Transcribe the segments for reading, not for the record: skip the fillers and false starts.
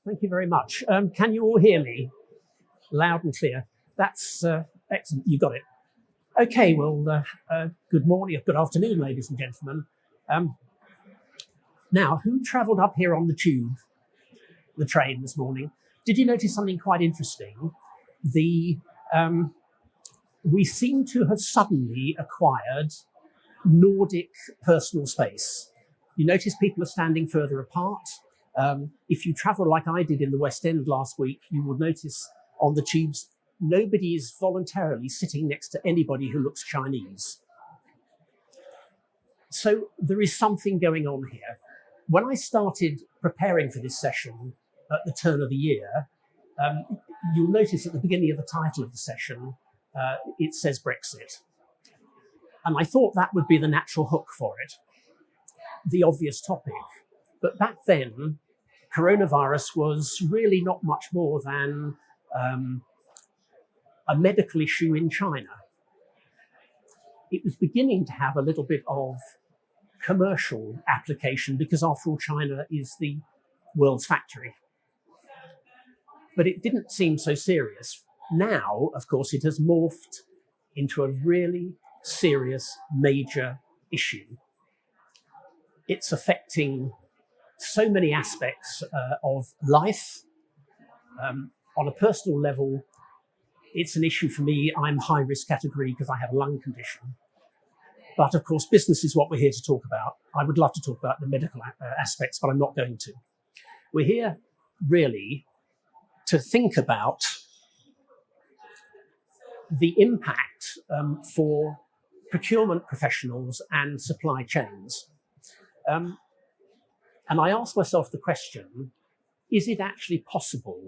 Thank you very much. Can you all hear me? Loud and clear. That's excellent. You got it. Okay, well, good morning, good afternoon, ladies and gentlemen. Now, who travelled up here on the tube, the train this morning? Did you notice something quite interesting? We seem to have suddenly acquired Nordic personal space. You notice people are standing further apart. If you travel like I did in the West End last week, you will notice on the tubes, nobody is voluntarily sitting next to anybody who looks Chinese. So there is something going on here. When I started preparing for this session at the turn of the year, you'll notice at the beginning of the title of the session, it says Brexit. And I thought that would be the natural hook for it, the obvious topic. But back then, coronavirus was really not much more than a medical issue in China. It was beginning to have a little bit of commercial application because, after all, China is the world's factory. But it didn't seem so serious. Now, of course, it has morphed into a really serious, major issue. It's affecting so many aspects of life. On a personal level, it's an issue for me. I'm high risk category because I have a lung condition. But of course, business is what we're here to talk about. I would love to talk about the medical aspects, but I'm not going to. We're here really to think about the impact for procurement professionals and supply chains. And I ask myself the question, is it actually possible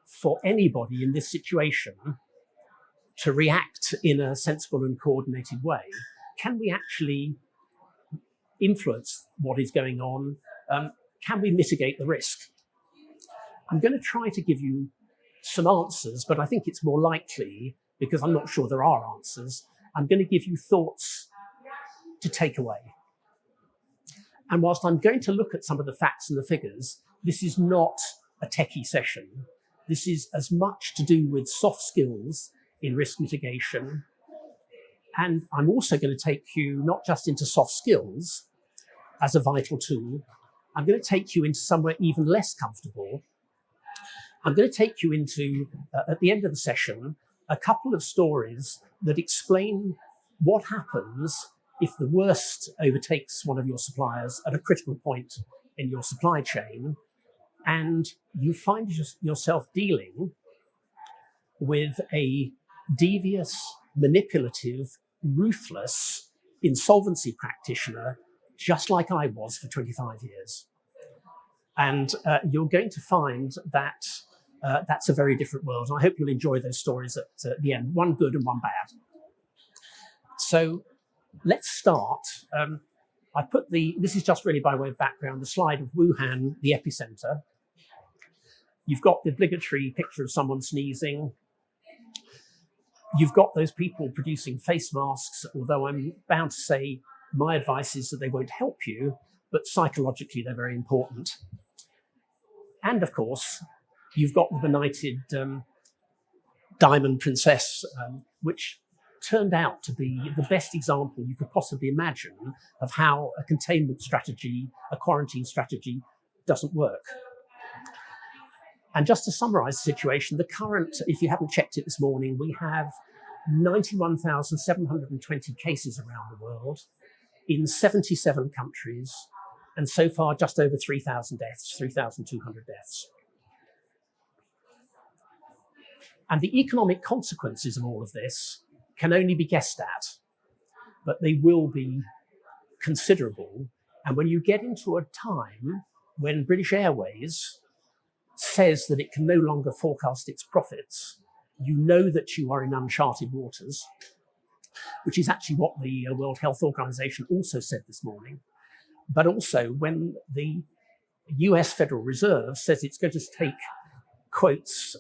for anybody in this situation to react in a sensible and coordinated way? Can we actually influence what is going on? Can we mitigate the risk? I'm going to try to give you some answers, but I think it's more likely, because I'm not sure there are answers, I'm going to give you thoughts to take away. And whilst I'm going to look at some of the facts and the figures, this is not a techie session. This is as much to do with soft skills in risk mitigation. And I'm also going to take you not just into soft skills as a vital tool, I'm going to take you into somewhere even less comfortable. I'm going to take you into, at the end of the session, a couple of stories that explain what happens if the worst overtakes one of your suppliers at a critical point in your supply chain, and you find yourself dealing with a devious, manipulative, ruthless insolvency practitioner, just like I was for 25 years. And you're going to find that that's a very different world. And I hope you'll enjoy those stories at the end, one good and one bad. So let's start. I put this is just really by way of background, the slide of Wuhan, the epicenter. You've got the obligatory picture of someone sneezing. You've got those people producing face masks, although I'm bound to say my advice is that they won't help you, but psychologically they're very important. And of course, you've got the benighted Diamond Princess, which turned out to be the best example you could possibly imagine of how a containment strategy, a quarantine strategy, doesn't work. And just to summarize the situation, the current, if you haven't checked it this morning, we have 91,720 cases around the world in 77 countries, and so far just over 3,000 deaths, 3,200 deaths. And the economic consequences of all of this can only be guessed at, but they will be considerable. And when you get into a time when British Airways says that it can no longer forecast its profits, you know that you are in uncharted waters, which is actually what the World Health Organization also said this morning. But also when the US Federal Reserve says it's going to take, quotes,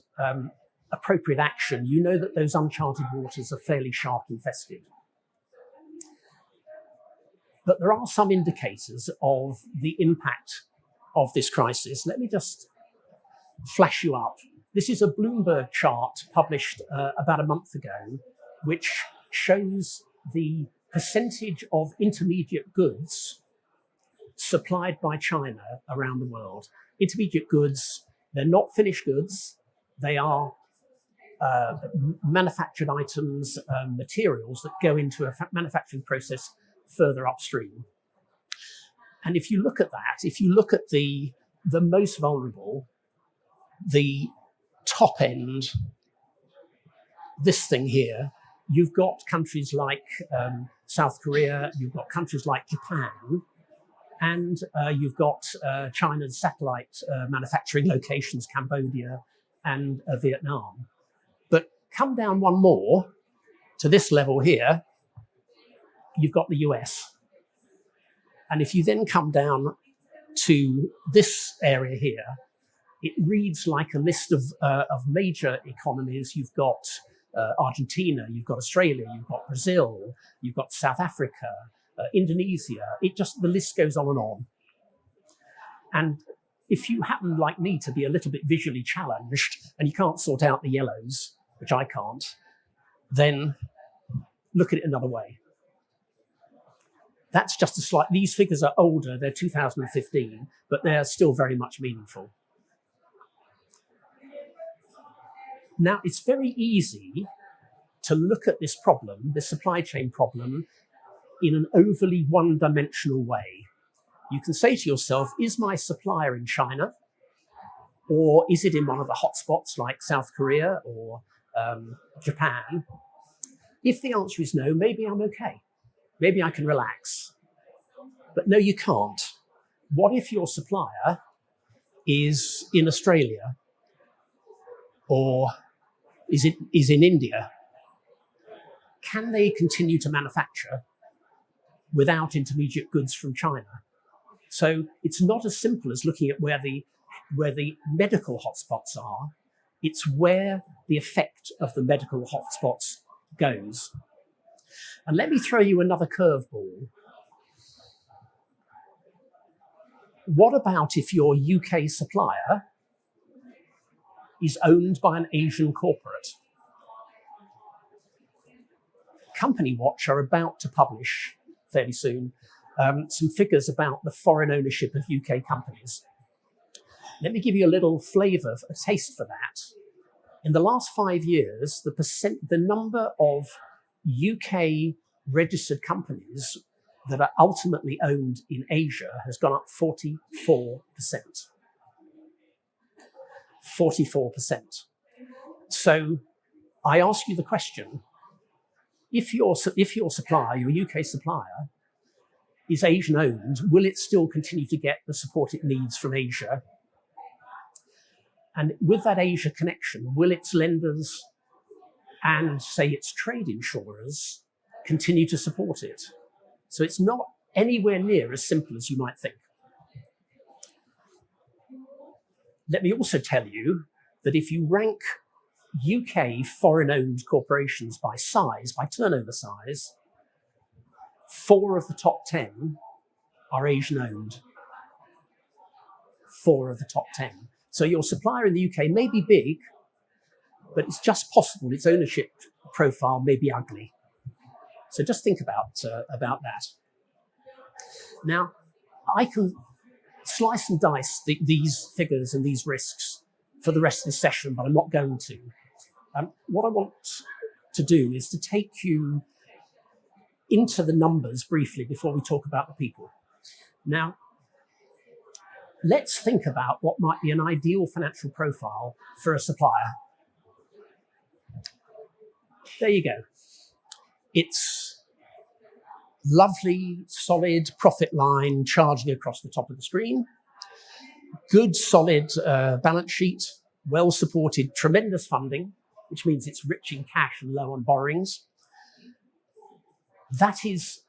appropriate action, you know that those uncharted waters are fairly shark infested. But there are some indicators of the impact of this crisis, let me just flash you up. This is a Bloomberg chart published about a month ago, which shows the percentage of intermediate goods supplied by China around the world. Intermediate goods, they're not finished goods. They are manufactured items, materials that go into a manufacturing process further upstream. And if you look at that, if you look at the most vulnerable, the top end, this thing here, you've got countries like South Korea, you've got countries like Japan, and you've got China's satellite manufacturing locations, Cambodia and Vietnam. But come down one more to this level here, you've got the US. And if you then come down to this area here, it reads like a list of major economies. You've got Argentina, you've got Australia, you've got Brazil, you've got South Africa, Indonesia. The list goes on and on. And if you happen, like me, to be a little bit visually challenged and you can't sort out the yellows, which I can't, then look at it another way. That's just a slight, these figures are older, they're 2015, but they're still very much meaningful. Now, it's very easy to look at this problem, this supply chain problem, in an overly one-dimensional way. You can say to yourself, is my supplier in China? Or is it in one of the hotspots like South Korea or Japan? If the answer is no, maybe I'm okay. Maybe I can relax. But no, you can't. What if your supplier is in Australia or is in India? Can they continue to manufacture without intermediate goods from China? So it's not as simple as looking at where the medical hotspots are. It's where the effect of the medical hotspots goes. And let me throw you another curveball. What about if your UK supplier is owned by an Asian corporate? Company Watch are about to publish fairly soon some figures about the foreign ownership of UK companies. Let me give you a little flavour, a taste for that. In the last 5 years, the number of UK registered companies that are ultimately owned in Asia has gone up 44%. 44%. So I ask you the question, if your supplier, your UK supplier, is Asian owned, will it still continue to get the support it needs from Asia? And with that Asia connection, will its lenders and, say, its trade insurers continue to support it? So it's not anywhere near as simple as you might think. Let me also tell you that if you rank UK foreign-owned corporations by size, by turnover size, 4 of the top 10 are Asian-owned. 4 of the top 10. So your supplier in the UK may be big, but it's just possible its ownership profile may be ugly. So just think about that. Now, I can slice and dice these figures and these risks for the rest of the session, but I'm not going to. What I want to do is to take you into the numbers briefly before we talk about the people. Now, let's think about what might be an ideal financial profile for a supplier. There you go. It's lovely, solid profit line charging across the top of the screen. Good, solid balance sheet, well supported, tremendous funding, which means it's rich in cash and low on borrowings. That is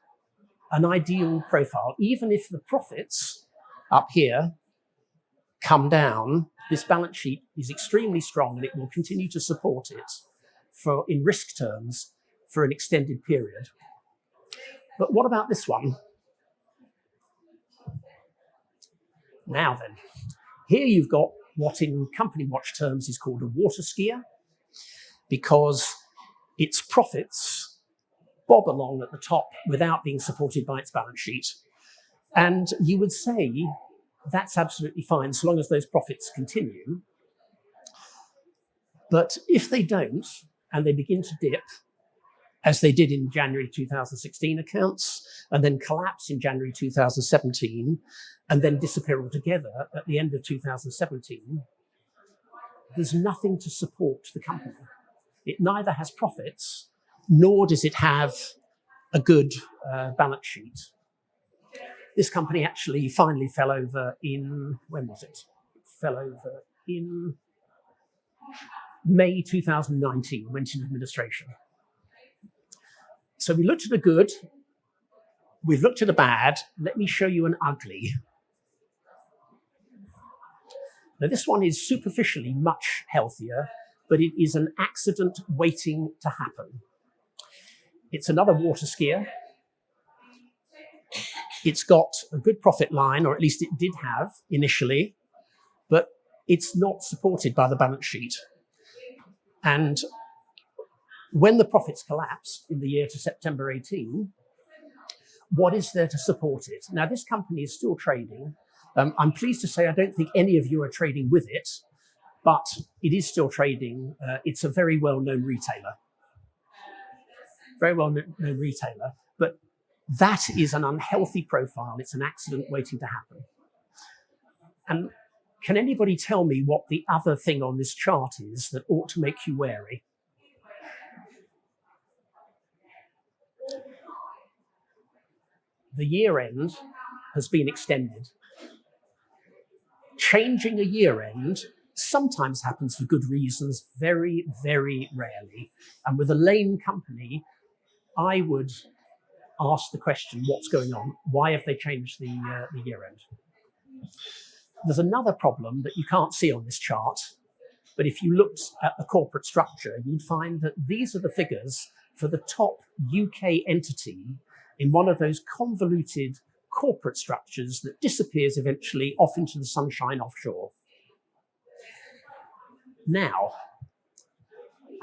an ideal profile. Even if the profits up here come down, this balance sheet is extremely strong and it will continue to support it in risk terms for an extended period. But what about this one? Now then, here you've got what in company watch terms is called a water skier, because its profits bob along at the top without being supported by its balance sheet. And you would say that's absolutely fine so long as those profits continue. But if they don't, and they begin to dip, as they did in January 2016 accounts, and then collapse in January 2017, and then disappear altogether at the end of 2017, there's nothing to support the company. It neither has profits, nor does it have a good balance sheet. This company actually finally fell over in, when was it? It fell over in May 2019, went into administration. So we looked at a good, we've looked at a bad. Let me show you an ugly. Now this one is superficially much healthier, but it is an accident waiting to happen. It's another water skier. It's got a good profit line, or at least it did have initially, but it's not supported by the balance sheet. And when the profits collapsed in the year to September 18, what is there to support it? Now, this company is still trading. I'm pleased to say I don't think any of you are trading with it, but it is still trading. It's a very well-known retailer. Very well-known retailer, but that is an unhealthy profile. It's an accident waiting to happen. And can anybody tell me what the other thing on this chart is that ought to make you wary? The year end has been extended. Changing a year end sometimes happens for good reasons, very, very rarely. And with a lame company, I would ask the question, what's going on? Why have they changed the year end? There's another problem that you can't see on this chart, but if you looked at the corporate structure, you'd find that these are the figures for the top UK entity in one of those convoluted corporate structures that disappears eventually off into the sunshine offshore. Now,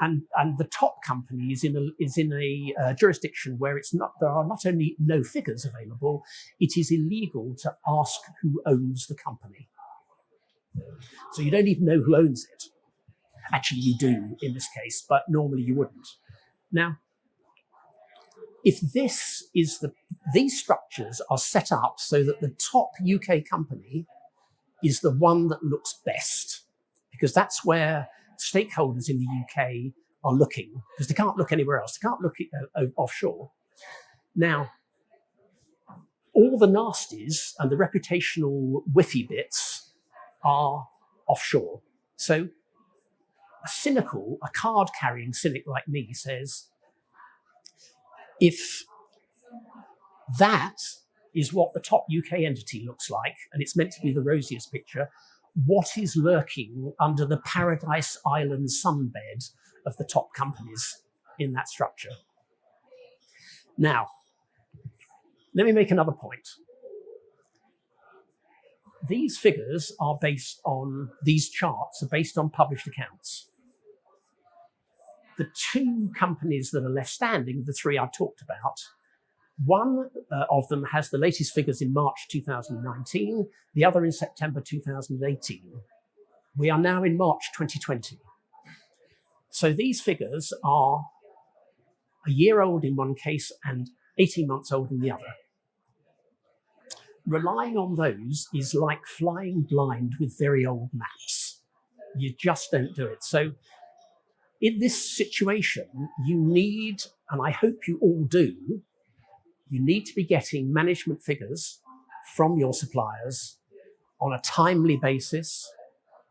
and the top company is in a jurisdiction where there are not only no figures available, it is illegal to ask who owns the company. So you don't even know who owns it. Actually, you do in this case, but normally you wouldn't. Now, if these structures are set up so that the top UK company is the one that looks best, because that's where stakeholders in the UK are looking, because they can't look anywhere else. They can't look offshore. Now, all the nasties and the reputational whiffy bits are offshore. So a card-carrying cynic like me says, if that is what the top UK entity looks like, and it's meant to be the rosiest picture, what is lurking under the Paradise Island sunbed of the top companies in that structure? Now, let me make another point. These figures are based on, these charts are based on published accounts. The two companies that are left standing, the three I've talked about, one of them has the latest figures in March 2019, the other in September 2018. We are now in March 2020. So these figures are a year old in one case and 18 months old in the other. Relying on those is like flying blind with very old maps. You just don't do it. So in this situation, you need, and I hope you all do, you need to be getting management figures from your suppliers on a timely basis,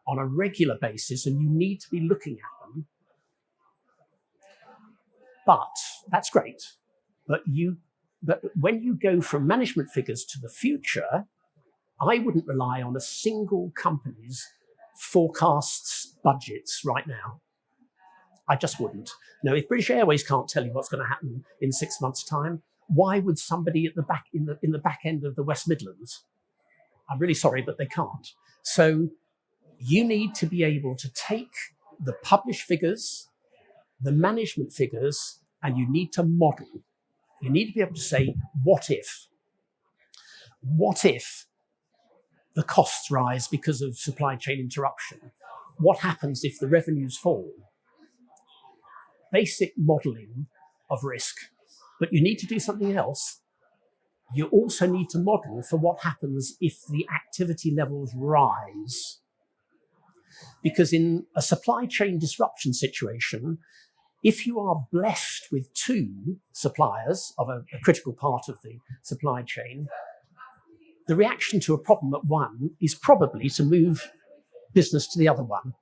on a regular basis, and you need to be looking at them. But that's great. But when you go from management figures to the future, I wouldn't rely on a single company's forecasts, budgets right now. I just wouldn't. Now, if British Airways can't tell you what's going to happen in 6 months' time, why would somebody at the back in the back end of the West Midlands? I'm really sorry, but they can't. So you need to be able to take the published figures, the management figures, and you need to model. You need to be able to say, what if? What if the costs rise because of supply chain interruption? What happens if the revenues fall? Basic modeling of risk. But you need to do something else. You also need to model for what happens if the activity levels rise. Because in a supply chain disruption situation, if you are blessed with two suppliers of a critical part of the supply chain, the reaction to a problem at one is probably to move business to the other one.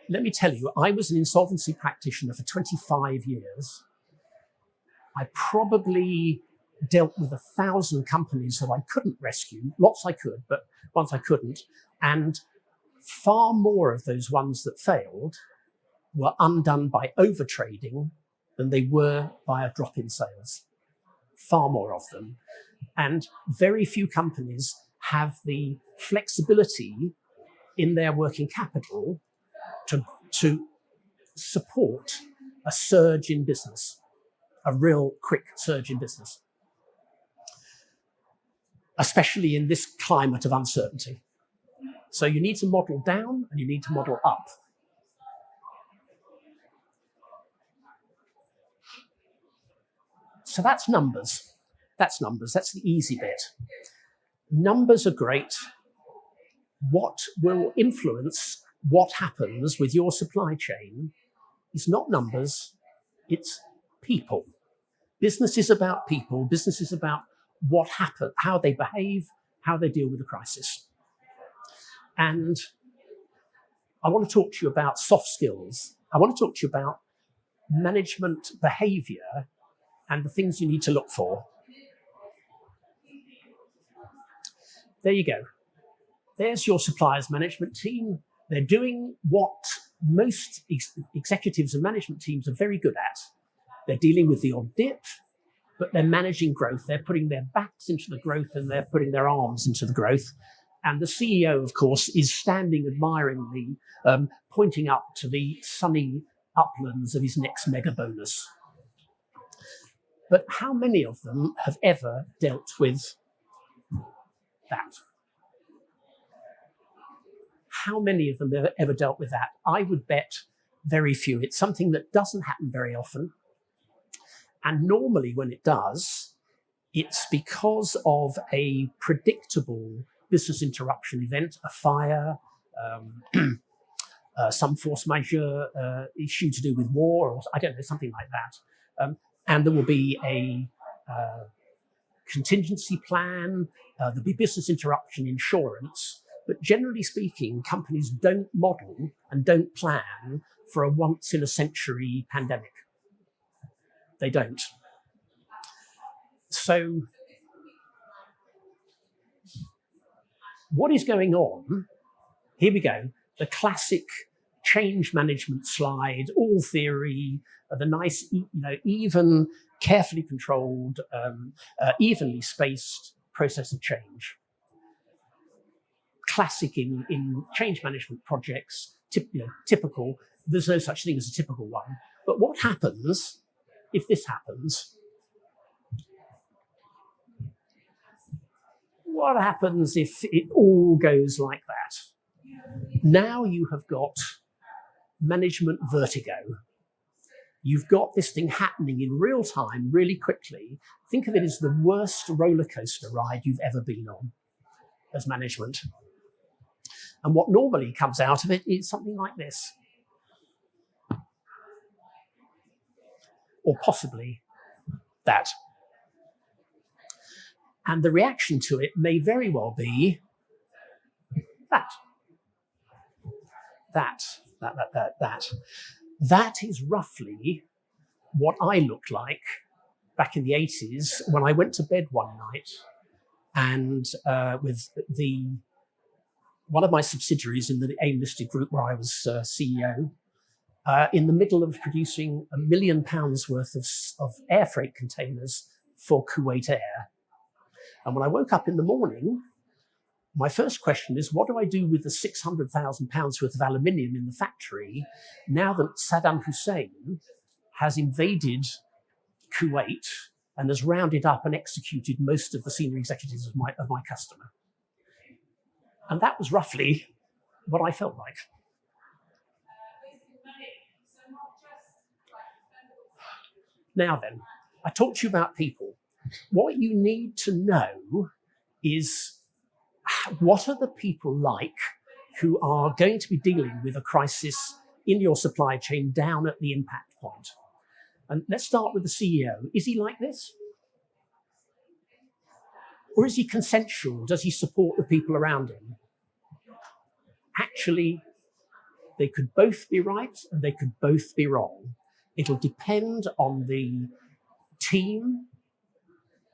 Let me tell you, I was an insolvency practitioner for 25 years. I probably dealt with 1,000 companies that I couldn't rescue. Lots I could, but ones I couldn't. And far more of those ones that failed were undone by overtrading than they were by a drop in sales. Far more of them. And very few companies have the flexibility in their working capital to support a surge in business, a real quick surge in business, especially in this climate of uncertainty. So you need to model down and you need to model up. So that's numbers. That's numbers. That's the easy bit. Numbers are great. What will influence what happens with your supply chain is not numbers, it's people. Business is about people. Business is about what happens, how they behave, how they deal with the crisis. And I want to talk to you about soft skills. I want to talk to you about management behavior and the things you need to look for. There you go. There's your suppliers management team. They're doing what most executives and management teams are very good at. They're dealing with the odd dip, but they're managing growth. They're putting their backs into the growth and they're putting their arms into the growth. And the CEO, of course, is standing admiringly, pointing up to the sunny uplands of his next mega bonus. But how many of them have ever dealt with that? How many of them have ever dealt with that? I would bet very few. It's something that doesn't happen very often. And normally when it does, it's because of a predictable business interruption event, a fire, some force majeure issue to do with war, or I don't know, something like that. And there will be a contingency plan, there'll be business interruption insurance. But generally speaking, companies don't model and don't plan for a once-in-a-century pandemic. They don't. So what is going on? Here we go. The classic change management slide, all theory, the nice, even, carefully controlled, evenly spaced process of change. Classic in change management projects, typical. There's no such thing as a typical one. But what happens if this happens? What happens if it all goes like that? Now you have got management vertigo. You've got this thing happening in real time, really quickly. Think of it as the worst roller coaster ride you've ever been on as management. And what normally comes out of it is something like this. Or possibly that. And the reaction to it may very well be that. That is roughly what I looked like back in the 80s when I went to bed one night and with one of my subsidiaries in the AIM-listed group where I was CEO, in the middle of producing £1 million worth of air freight containers for Kuwait Air. And when I woke up in the morning, my first question is, what do I do with the £600,000 worth of aluminium in the factory now that Saddam Hussein has invaded Kuwait and has rounded up and executed most of the senior executives of my customer? And that was roughly what I felt like. Now then, I talked to you about people. What you need to know is, what are the people like who are going to be dealing with a crisis in your supply chain down at the impact point? And let's start with the CEO. Is he like this? Or is he consensual? Does he support the people around him? Actually, they could both be right and they could both be wrong. It'll depend on the team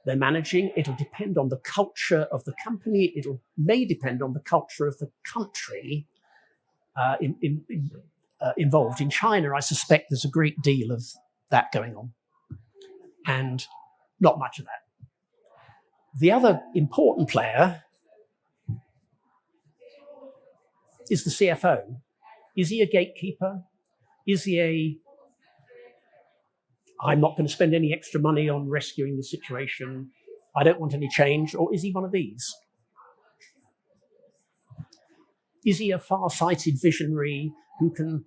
they're managing. It'll depend on the culture of the company. May depend on the culture of the country involved. In China, I suspect there's a great deal of that going on, and not much of that. The other important player is the CFO. Is he a gatekeeper? Is he I'm not going to spend any extra money on rescuing the situation, I don't want any change? Or is he one of these? Is he a far-sighted visionary who can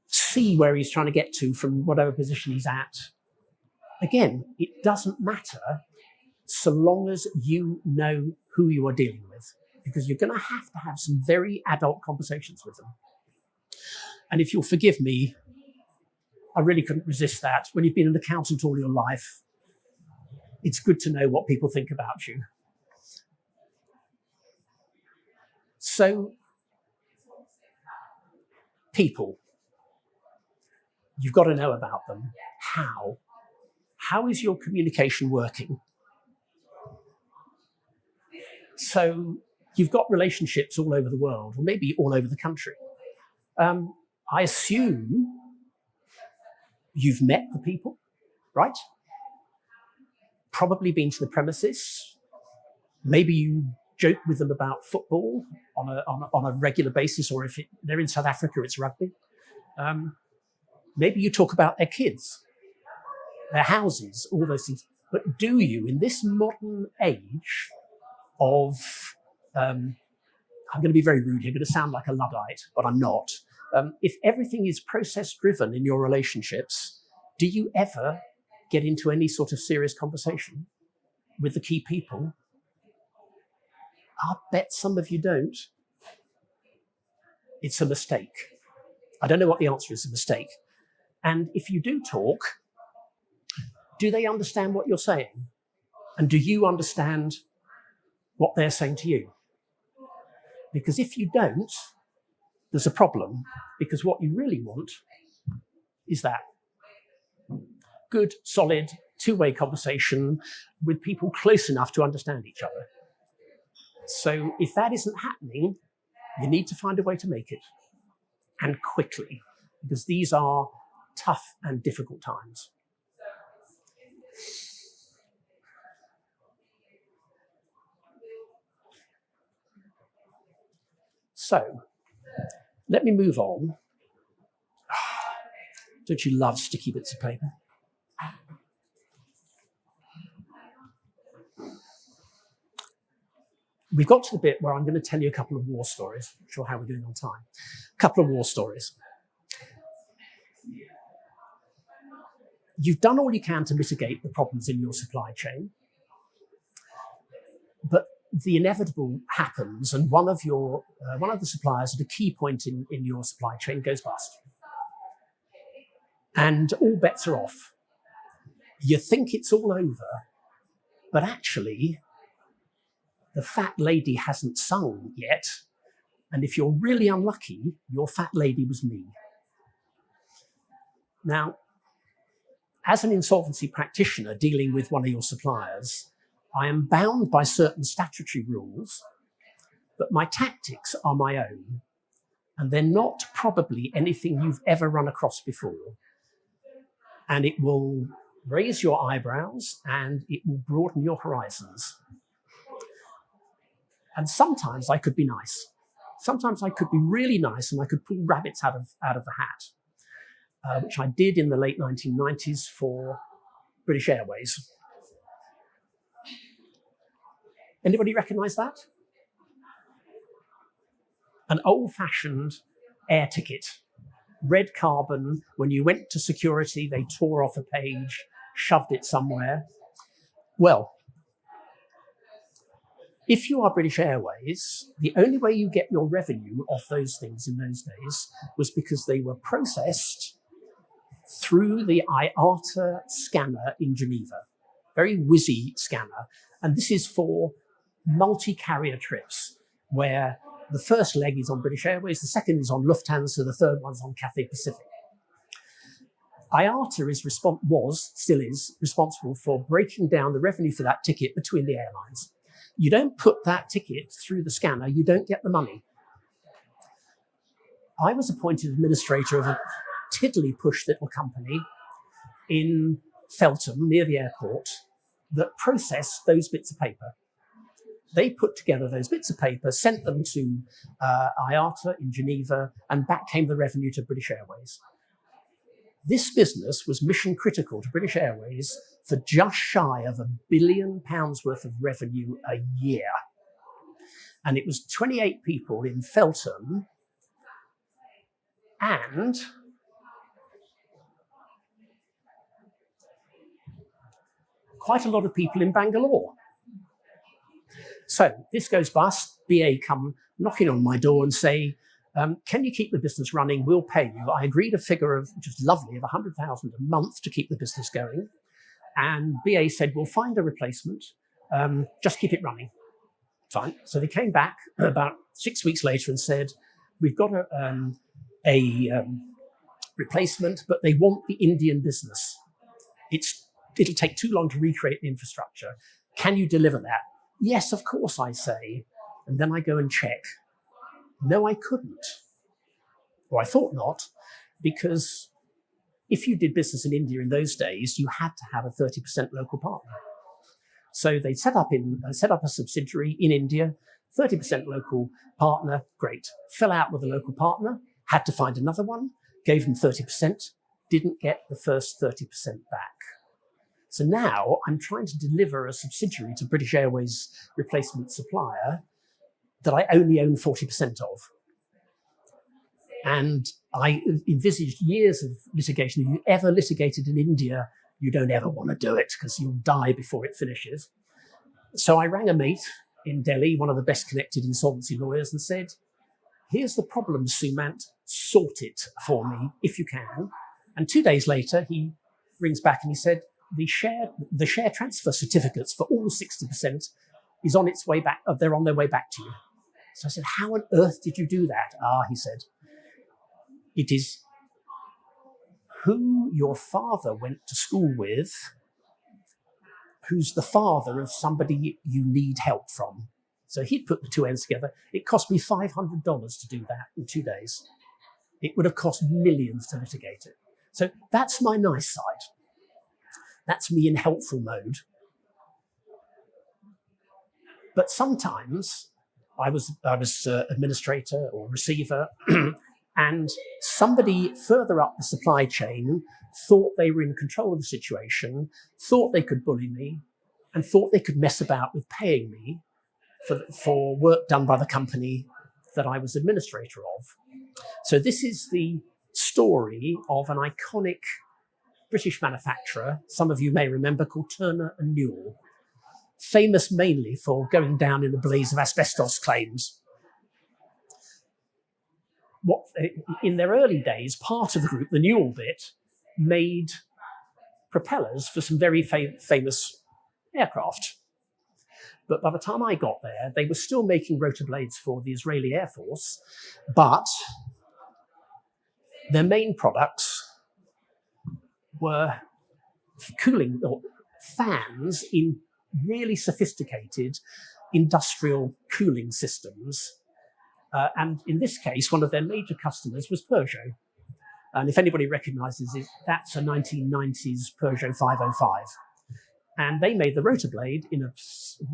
see where he's trying to get to from whatever position he's at? Again, it doesn't matter so long as you know who you are dealing with, because you're going to have some very adult conversations with them. And if you'll forgive me, I really couldn't resist that. When you've been an accountant all your life, it's good to know what people think about you. So, people, you've got to know about them. How? How is your communication working? So, you've got relationships all over the world, or maybe all over the country. I assume you've met the people, right? Probably been to the premises. Maybe you joke with them about football on a regular basis, or if they're in South Africa, it's rugby. Maybe you talk about their kids, their houses, all those things. But do you, in this modern age of, I'm going to be very rude here, I'm going to sound like a Luddite, but I'm not. If everything is process-driven in your relationships, do you ever get into any sort of serious conversation with the key people? I'll bet some of you don't. It's a mistake. I don't know what the answer is, a mistake. And if you do talk, do they understand what you're saying? And do you understand what they're saying to you? Because if you don't, there's a problem, because what you really want is that good, solid, two-way conversation with people close enough to understand each other. So if that isn't happening, you need to find a way to make it, and quickly, because these are tough and difficult times. So, let me move on. Don't you love sticky bits of paper? We've got to the bit where I'm going to tell you a couple of war stories. I'm not sure how we're doing on time. A couple of war stories. You've done all you can to mitigate the problems in your supply chain, but the inevitable happens, and one of the suppliers at a key point in your supply chain goes bust. And all bets are off. You think it's all over, but actually, the fat lady hasn't sung yet, and if you're really unlucky, your fat lady was me. Now, as an insolvency practitioner dealing with one of your suppliers, I am bound by certain statutory rules, but my tactics are my own, and they're not probably anything you've ever run across before. And it will raise your eyebrows and it will broaden your horizons. And sometimes I could be nice. Sometimes I could be really nice and I could pull rabbits out of the hat, which I did in the late 1990s for British Airways. Anybody recognize that? An old-fashioned air ticket. Red carbon. When you went to security, they tore off a page, shoved it somewhere. Well, if you are British Airways, the only way you get your revenue off those things in those days was because they were processed through the IATA scanner in Geneva. Very whizzy scanner. And this is for multi-carrier trips, where the first leg is on British Airways, the second is on Lufthansa, the third one's on Cathay Pacific. IATA still is responsible for breaking down the revenue for that ticket between the airlines. You don't put that ticket through the scanner, you don't get the money. I was appointed administrator of a tiddly-push little company in Feltham, near the airport, that processed those bits of paper. They put together those bits of paper, sent them to IATA in Geneva, and back came the revenue to British Airways. This business was mission critical to British Airways for just shy of £1 billion worth of revenue a year. And it was 28 people in Feltham and quite a lot of people in Bangalore. So this goes bust. BA come knocking on my door and say, can you keep the business running? We'll pay you. I agreed a figure of, which was lovely, of 100,000 a month to keep the business going. And BA said, we'll find a replacement. Just keep it running. Fine. So they came back about 6 weeks later and said, we've got a replacement, but they want the Indian business. It'll take too long to recreate the infrastructure. Can you deliver that? Yes, of course, I say. And then I go and check. No, I couldn't. Or I thought not, because if you did business in India in those days, you had to have a 30% local partner. So they set up a subsidiary in India, 30% local partner, great. Fell out with a local partner, had to find another one, gave them 30%, didn't get the first 30% back. So now I'm trying to deliver a subsidiary to British Airways replacement supplier that I only own 40% of. And I envisaged years of litigation. If you ever litigated in India, you don't ever want to do it because you'll die before it finishes. So I rang a mate in Delhi, one of the best connected insolvency lawyers, and said, here's the problem, Sumant, sort it for me if you can. And 2 days later, he rings back and he said, the share transfer certificates for all 60% is on its way back. They're on their way back to you. So I said, how on earth did you do that? He said, it is who your father went to school with, who's the father of somebody you need help from. So he'd put the two ends together. It cost me $500 to do that in 2 days. It would have cost millions to litigate it. So that's my nice side. That's me in helpful mode. But sometimes I was administrator or receiver, and somebody further up the supply chain thought they were in control of the situation, thought they could bully me, and thought they could mess about with paying me for work done by the company that I was administrator of. So this is the story of an iconic British manufacturer, some of you may remember, called Turner and Newell, famous mainly for going down in a blaze of asbestos claims. In their early days, part of the group, the Newell bit, made propellers for some very famous aircraft. But by the time I got there, they were still making rotor blades for the Israeli Air Force, but their main products were cooling or fans in really sophisticated industrial cooling systems. And in this case, one of their major customers was Peugeot. And if anybody recognizes it, that's a 1990s Peugeot 505. And they made the rotor blade in a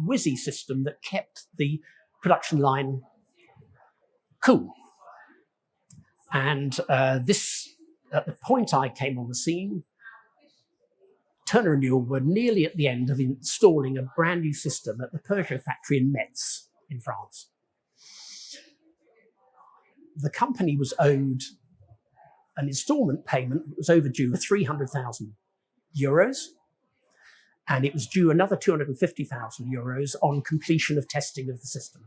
whizzy system that kept the production line, cool. And this, at the point I came on the scene, Turner & Newall were nearly at the end of installing a brand new system at the Peugeot factory in Metz in France. The company was owed an instalment payment that was overdue of 300,000 euros, and it was due another 250,000 euros on completion of testing of the system.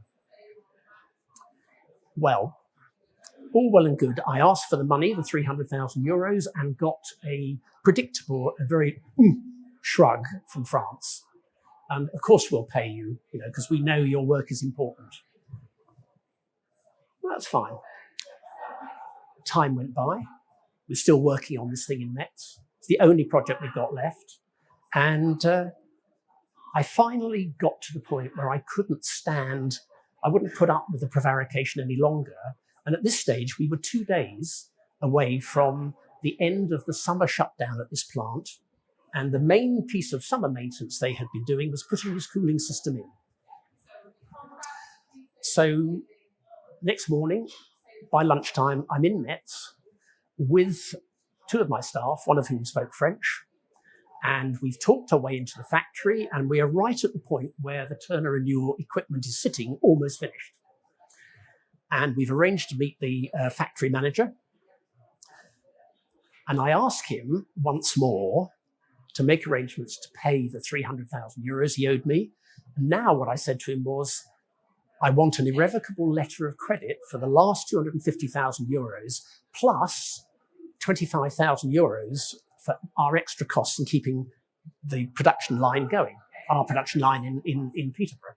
Well, all well and good. I asked for the money, the 300,000 euros, and got a predictable, a very shrug from France. And of course we'll pay you, because we know your work is important. Well, that's fine. Time went by. We're still working on this thing in Metz. It's the only project we've got left. And I finally got to the point where I couldn't stand, I wouldn't put up with the prevarication any longer. And at this stage, we were 2 days away from the end of the summer shutdown at this plant. And the main piece of summer maintenance they had been doing was putting this cooling system in. So next morning, by lunchtime, I'm in Metz with 2 of my staff, one of whom spoke French. And we've talked our way into the factory, and we are right at the point where the Turner & Newall equipment is sitting, almost finished. And we've arranged to meet the factory manager. And I ask him once more to make arrangements to pay the 300,000 euros he owed me. And now what I said to him was, I want an irrevocable letter of credit for the last 250,000 euros plus 25,000 euros for our extra costs in keeping the production line going, our production line in Peterborough.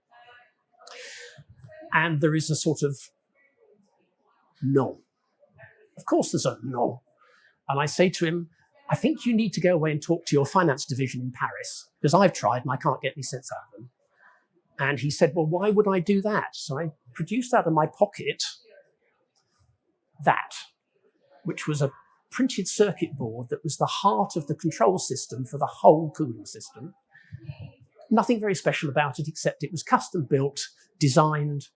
And there is a sort of no. Of course there's a no. And I say to him, I think you need to go away and talk to your finance division in Paris, because I've tried and I can't get any sense out of them. And he said, well, why would I do that? So I produced out of my pocket that, which was a printed circuit board that was the heart of the control system for the whole cooling system. Nothing very special about it, except it was custom built, designed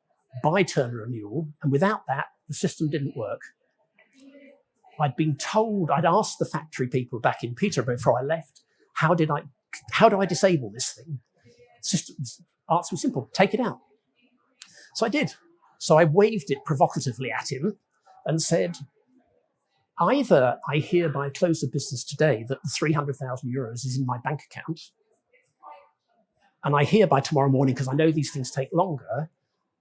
by Turner & Newall, and without that, the system didn't work. I'd been told, I'd asked the factory people back in Peterborough before I left, how do I disable this thing? Systems, answer was simple, take it out. So I did. So I waved it provocatively at him and said, either I hereby close of business today that the 300,000 euros is in my bank account, and I hereby tomorrow morning, because I know these things take longer,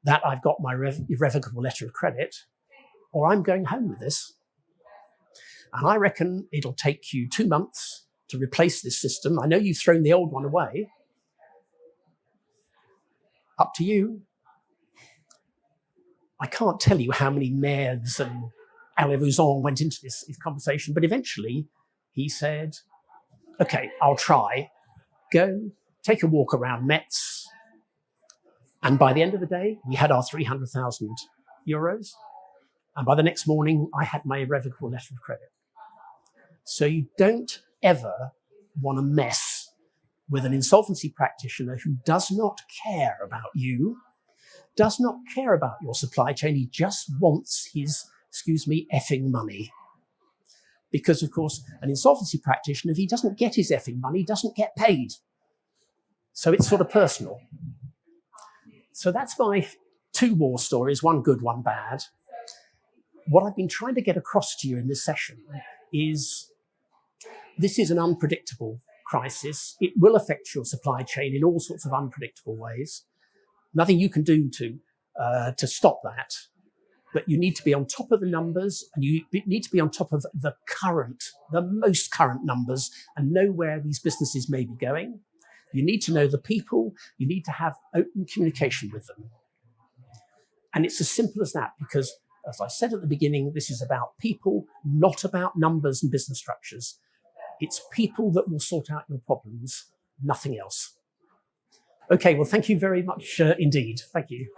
that I've got my irrevocable letter of credit, or I'm going home with this. And I reckon it'll take you 2 months to replace this system. I know you've thrown the old one away. Up to you. I can't tell you how many merdes and allez-vous-en went into this conversation, but eventually he said, okay, I'll try. Go, take a walk around Metz. And by the end of the day, we had our 300,000 euros. And by the next morning, I had my irrevocable letter of credit. So you don't ever want to mess with an insolvency practitioner who does not care about you, does not care about your supply chain. He just wants his, effing money. Because, of course, an insolvency practitioner, if he doesn't get his effing money, doesn't get paid. So it's sort of personal. So that's my 2 war stories, one good, one bad. What I've been trying to get across to you in this session is this is an unpredictable crisis. It will affect your supply chain in all sorts of unpredictable ways. Nothing you can do to stop that. But you need to be on top of the numbers, and you need to be on top of the most current numbers, and know where these businesses may be going. You need to know the people. You need to have open communication with them. And it's as simple as that, because as I said at the beginning, this is about people, not about numbers and business structures. It's people that will sort out your problems, nothing else. Okay, well, thank you very much indeed. Thank you.